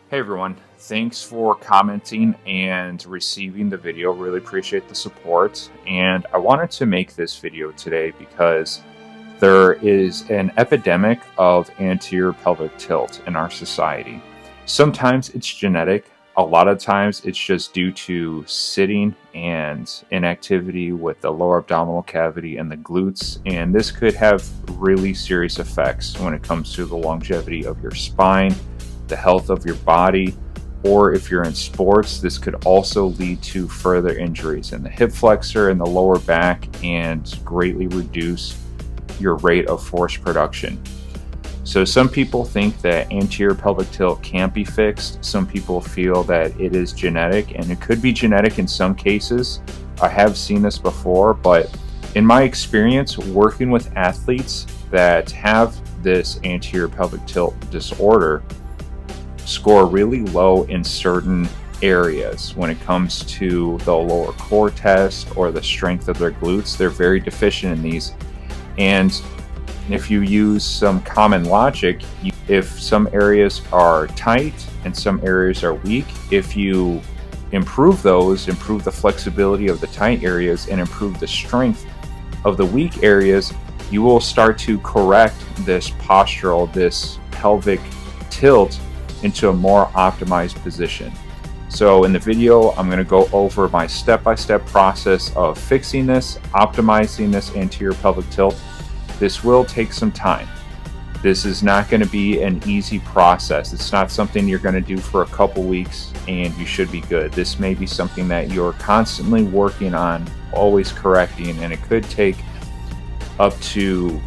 Hey everyone, thanks for commenting and receiving the video. Really appreciate the support. And I wanted to make this video today because there is an epidemic of anterior pelvic tilt in our society. Sometimes it's genetic, a lot of times it's just due to sitting and inactivity with the lower abdominal cavity and the glutes. And this could have really serious effects when it comes to the longevity of your spine, the health of your body, or if you're in sports, this could also lead to further injuries in the hip flexor and the lower back and greatly reduce your rate of force production. So some people think that anterior pelvic tilt can't be fixed. Some people feel that it is genetic, and it could be genetic in some cases. I have seen this before, but in my experience working with athletes that have this anterior pelvic tilt disorder, score really low in certain areas when it comes to the lower core test or the strength of their glutes. They're very deficient in these. And if you use some common logic, if some areas are tight and some areas are weak, if you improve those, improve the flexibility of the tight areas and improve the strength of the weak areas, you will start to correct this postural, this pelvic tilt into a more optimized position. So in the video, I'm going to go over my step-by-step process of fixing this, optimizing this anterior pelvic tilt. This will take some time. This is not going to be an easy process. It's not something you're going to do for a couple weeks and you should be good. This may be something that you're constantly working on, always correcting, and it could take up to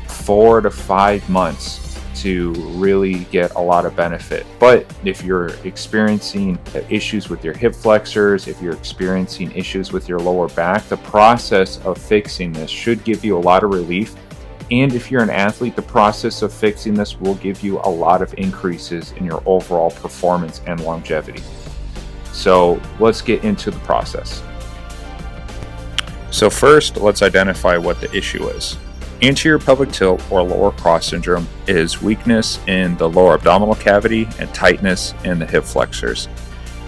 4 to 5 months to really get a lot of benefit. But if you're experiencing issues with your hip flexors, if you're experiencing issues with your lower back, the process of fixing this should give you a lot of relief. And if you're an athlete, the process of fixing this will give you a lot of increases in your overall performance and longevity. So let's get into the process. So first, let's identify what the issue is. Anterior pelvic tilt or lower cross syndrome is weakness in the lower abdominal cavity and tightness in the hip flexors.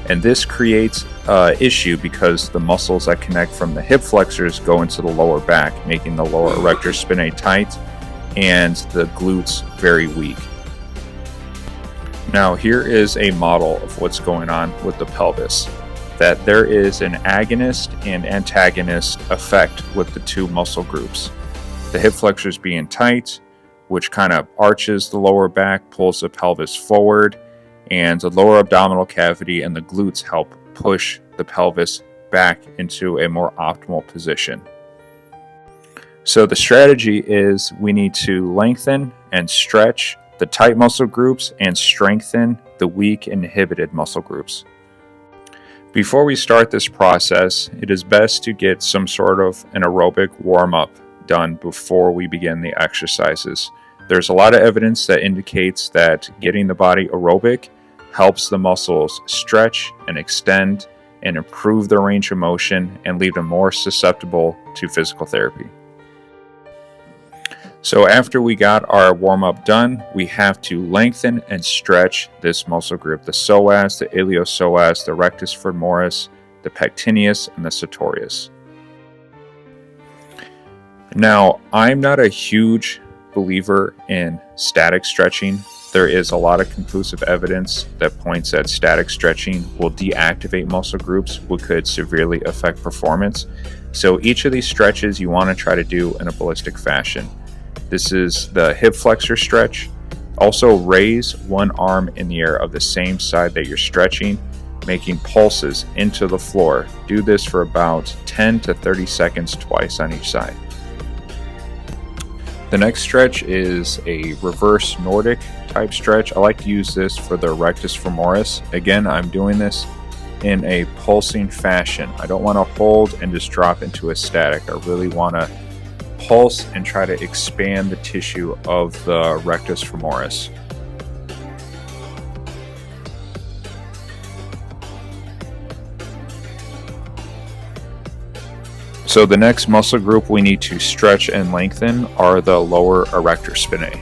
And this creates an issue because the muscles that connect from the hip flexors go into the lower back, making the lower erector spinae tight and the glutes very weak. Now here is a model of what's going on with the pelvis, that there is an agonist and antagonist effect with the two muscle groups. The hip flexors being tight, which kind of arches the lower back, pulls the pelvis forward, and the lower abdominal cavity and the glutes help push the pelvis back into a more optimal position. So the strategy is we need to lengthen and stretch the tight muscle groups and strengthen the weak inhibited muscle groups. Before we start this process, it is best to get some sort of an aerobic warm-up done before we begin the exercises. There's a lot of evidence that indicates that getting the body aerobic helps the muscles stretch and extend and improve their range of motion and leave them more susceptible to physical therapy. So after we got our warm-up done, we have to lengthen and stretch this muscle group, the psoas, the iliopsoas, the rectus femoris, the pectineus, and the sartorius. Now, I'm not a huge believer in static stretching. There is a lot of conclusive evidence that points that static stretching will deactivate muscle groups, which could severely affect performance. So each of these stretches you want to try to do in a ballistic fashion. This is the hip flexor stretch. Also raise one arm in the air of the same side that you're stretching, making pulses into the floor. Do this for about 10 to 30 seconds twice on each side. The next stretch is a reverse Nordic type stretch. I like to use this for the rectus femoris. Again, I'm doing this in a pulsing fashion. I don't want to hold and just drop into a static. I really want to pulse and try to expand the tissue of the rectus femoris. So the next muscle group we need to stretch and lengthen are the lower erector spinae.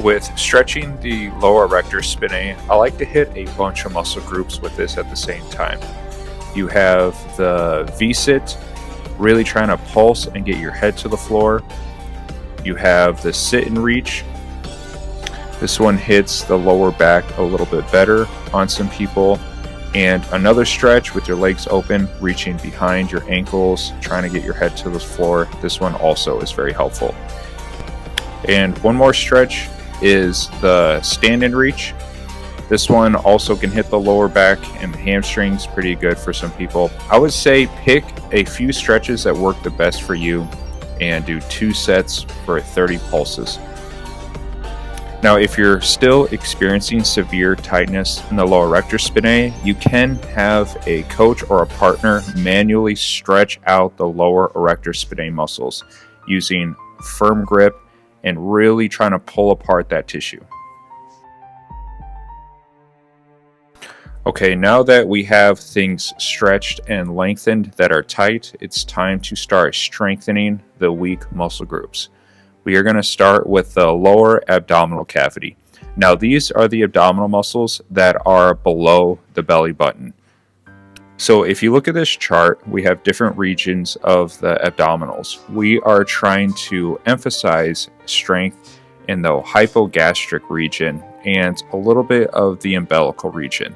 With stretching the lower erector spinae, I like to hit a bunch of muscle groups with this at the same time. You have the V-sit, really trying to pulse and get your head to the floor. You have the sit and reach. This one hits the lower back a little bit better on some people. And another stretch with your legs open, reaching behind your ankles, trying to get your head to the floor. This one also is very helpful. And one more stretch is the stand and reach. This one also can hit the lower back and the hamstrings, pretty good for some people. I would say pick a few stretches that work the best for you and do 2 sets for 30 pulses. Now, if you're still experiencing severe tightness in the lower erector spinae, you can have a coach or a partner manually stretch out the lower erector spinae muscles using firm grip and really trying to pull apart that tissue. Okay, now that we have things stretched and lengthened that are tight, it's time to start strengthening the weak muscle groups. We are going to start with the lower abdominal cavity. Now, these are the abdominal muscles that are below the belly button. So if you look at this chart, we have different regions of the abdominals. We are trying to emphasize strength in the hypogastric region and a little bit of the umbilical region.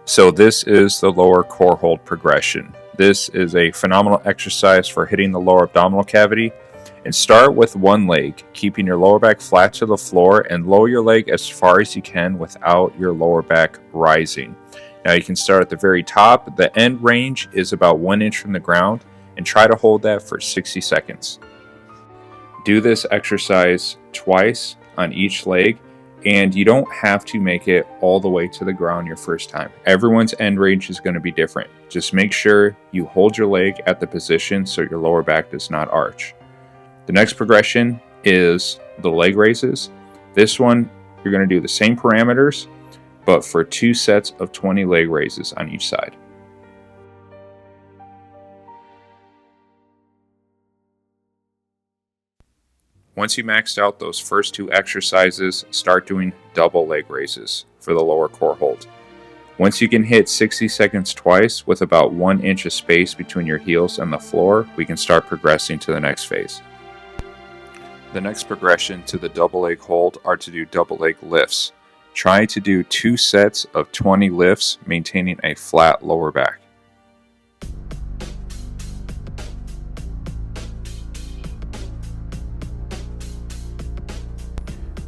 So this is the lower core hold progression. This is a phenomenal exercise for hitting the lower abdominal cavity. And start with one leg, keeping your lower back flat to the floor, and lower your leg as far as you can without your lower back rising. Now you can start at the very top. The end range is about 1 inch from the ground, and try to hold that for 60 seconds. Do this exercise twice on each leg, and you don't have to make it all the way to the ground your first time. Everyone's end range is going to be different. Just make sure you hold your leg at the position so your lower back does not arch. The next progression is the leg raises. This one, you're going to do the same parameters, but for 2 sets of 20 leg raises on each side. Once you maxed out those first 2 exercises, start doing double leg raises for the lower core hold. Once you can hit 60 seconds twice with about 1 inch of space between your heels and the floor, we can start progressing to the next phase. The next progression to the double leg hold are to do double leg lifts. Try to do 2 sets of 20 lifts, maintaining a flat lower back.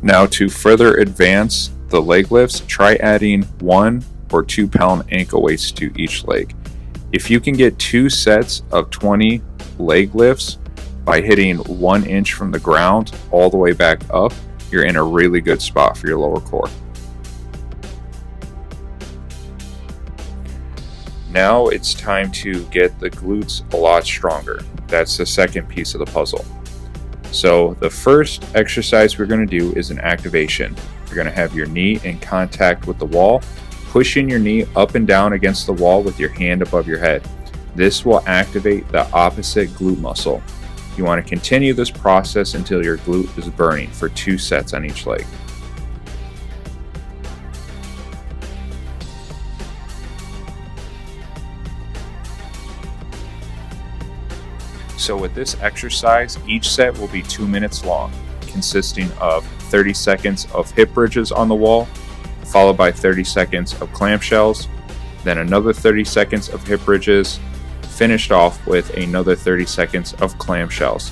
Now, to further advance the leg lifts, try adding 1 or 2 pound ankle weights to each leg. If you can get 2 sets of 20 leg lifts by hitting 1 inch from the ground all the way back up, you're in a really good spot for your lower core. Now it's time to get the glutes a lot stronger. That's the second piece of the puzzle. So the first exercise we're going to do is an activation. You're going to have your knee in contact with the wall, pushing your knee up and down against the wall with your hand above your head. This will activate the opposite glute muscle. You want to continue this process until your glute is burning for 2 sets on each leg. So with this exercise, each set will be 2 minutes long, consisting of 30 seconds of hip bridges on the wall, followed by 30 seconds of clamshells, then another 30 seconds of hip bridges, finished off with another 30 seconds of clamshells.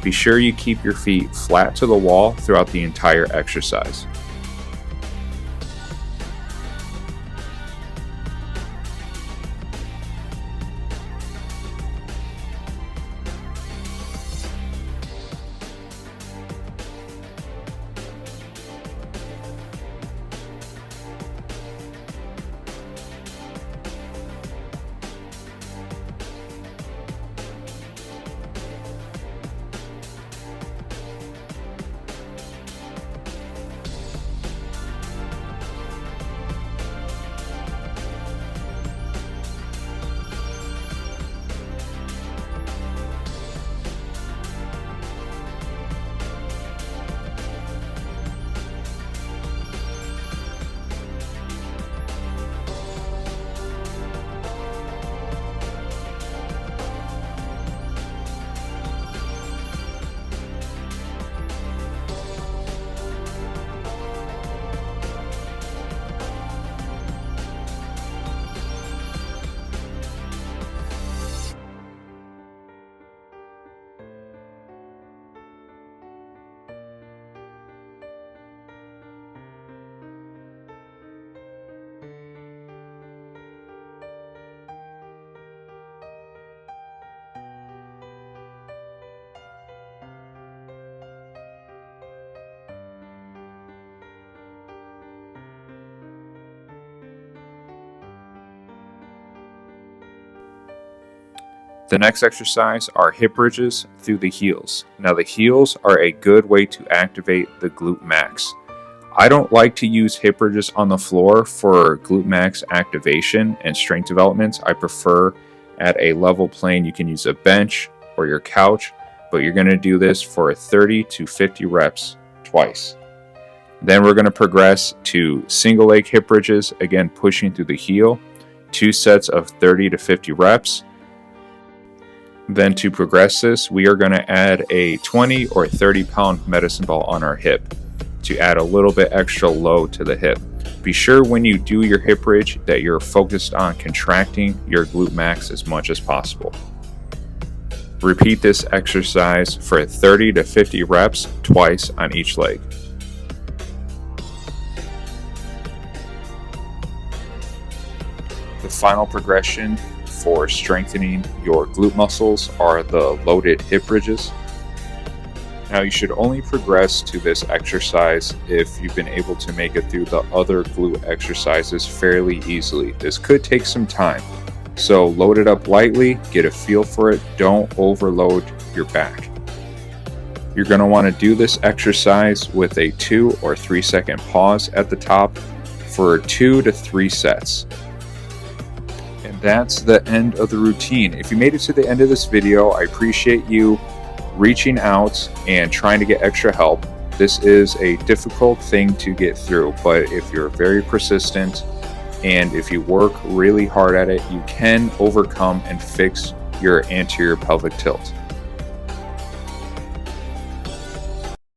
Be sure you keep your feet flat to the wall throughout the entire exercise. The next exercise are hip bridges through the heels. Now the heels are a good way to activate the glute max. I don't like to use hip bridges on the floor for glute max activation and strength development. I prefer at a level plane. You can use a bench or your couch, but you're going to do this for 30 to 50 reps twice. Then we're going to progress to single leg hip bridges, again pushing through the heel, 2 sets of 30 to 50 reps. Then to progress this, we are going to add a 20 or 30 pound medicine ball on our hip to add a little bit extra load to the hip. Be sure when you do your hip bridge that you're focused on contracting your glute max as much as possible. Repeat this exercise for 30 to 50 reps twice on each leg. The final progression for strengthening your glute muscles are the loaded hip bridges. Now you should only progress to this exercise if you've been able to make it through the other glute exercises fairly easily. This could take some time, so load it up lightly, get a feel for it, don't overload your back. You're going to want to do this exercise with a 2 or 3 second pause at the top for 2 to 3 sets. And that's the end of the routine. If you made it to the end of this video, I appreciate you reaching out and trying to get extra help. This is a difficult thing to get through, but if you're very persistent and if you work really hard at it, you can overcome and fix your anterior pelvic tilt.